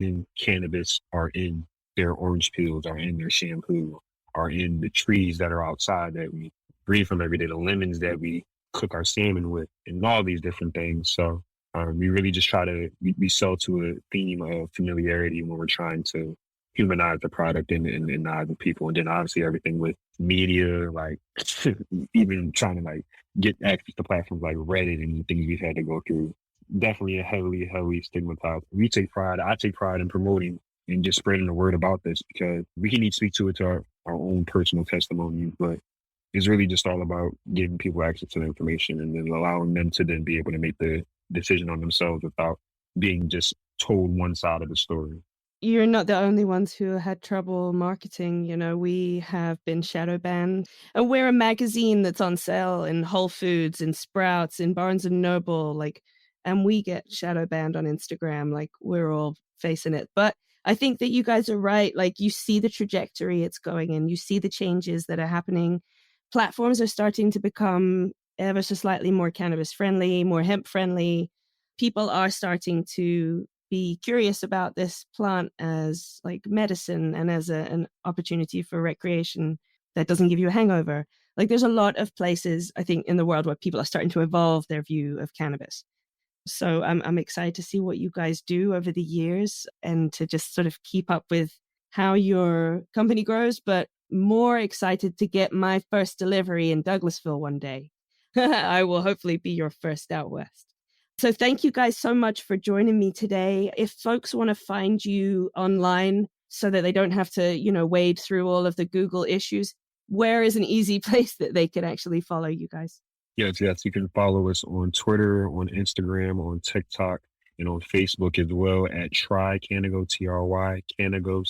in cannabis are in their orange peels, are in their shampoo, are in the trees that are outside that we breathe from every day, the lemons that we cook our salmon with, and all these different things. So we really just try to, we sell to a theme of familiarity when we're trying to humanize the product and the people. And then obviously everything with media, like even trying to like get access to platforms like Reddit and the things we've had to go through. Definitely a heavily stigmatized. I take pride in promoting and just spreading the word about this, because we can each speak to it to our own personal testimony, but it's really just all about giving people access to the information and then allowing them to then be able to make the decision on themselves without being just told one side of the story. You're not the only ones who had trouble marketing. You know, we have been shadow banned, and we're a magazine that's on sale in Whole Foods and Sprouts and Barnes and Noble, like, and we get shadow banned on Instagram. Like, we're all facing it. But I think that you guys are right. Like, you see the trajectory it's going in. You see the changes that are happening. Platforms are starting to become ever so slightly more cannabis friendly, more hemp friendly. People are starting to be curious about this plant as like medicine and as an opportunity for recreation that doesn't give you a hangover. Like, there's a lot of places, I think, in the world where people are starting to evolve their view of cannabis. So I'm excited to see what you guys do over the years and to just sort of keep up with how your company grows, but more excited to get my first delivery in Douglasville one day. I will hopefully be your first out west. So thank you guys so much for joining me today. If folks want to find you online so that they don't have to, wade through all of the Google issues, where is an easy place that they can actually follow you guys? Yes. You can follow us on Twitter, on Instagram, on TikTok, and on Facebook as well at CannaGo, CannaGo,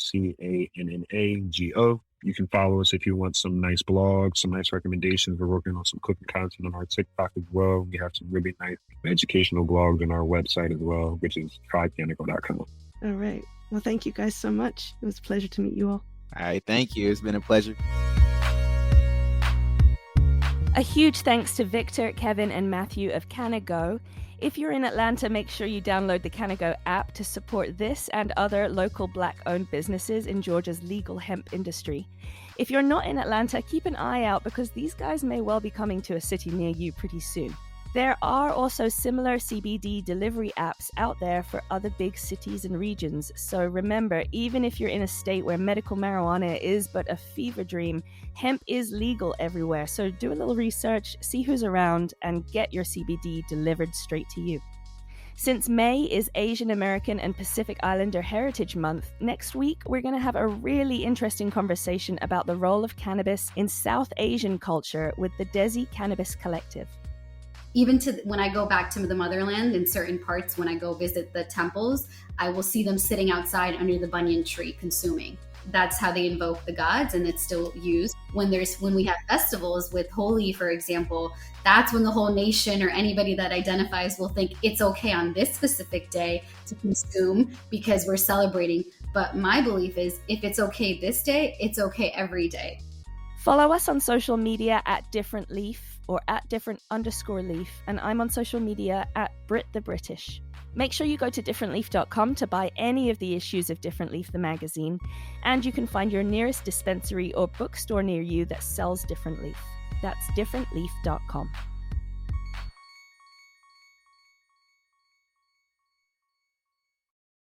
CANNAGO. You can follow us if you want some nice blogs, some nice recommendations. We're working on some cooking content on our TikTok as well. We have some really nice educational blogs on our website as well, which is trycannago.com. All right. Well, thank you guys so much. It was a pleasure to meet you all. All right. Thank you. It's been a pleasure. A huge thanks to Victor, Kevin, and Matthew of CannaGo. If you're in Atlanta, make sure you download the CannaGo app to support this and other local Black-owned businesses in Georgia's legal hemp industry. If you're not in Atlanta, keep an eye out because these guys may well be coming to a city near you pretty soon. There are also similar CBD delivery apps out there for other big cities and regions. So remember, even if you're in a state where medical marijuana is but a fever dream, hemp is legal everywhere. So do a little research, see who's around, and get your CBD delivered straight to you. Since May is Asian American and Pacific Islander Heritage Month, next week we're going to have a really interesting conversation about the role of cannabis in South Asian culture with the Desi Cannabis Collective. Even to when I go back to the motherland in certain parts, when I go visit the temples, I will see them sitting outside under the banyan tree consuming. That's how they invoke the gods, and it's still used. When we have festivals with Holi, for example, that's when the whole nation or anybody that identifies will think it's okay on this specific day to consume because we're celebrating. But my belief is if it's okay this day, it's okay every day. Follow us on social media at Different Leaf or at different_leaf, and I'm on social media at Brit the British. Make sure you go to differentleaf.com to buy any of the issues of Different Leaf, the magazine, and you can find your nearest dispensary or bookstore near you that sells Different Leaf. That's differentleaf.com.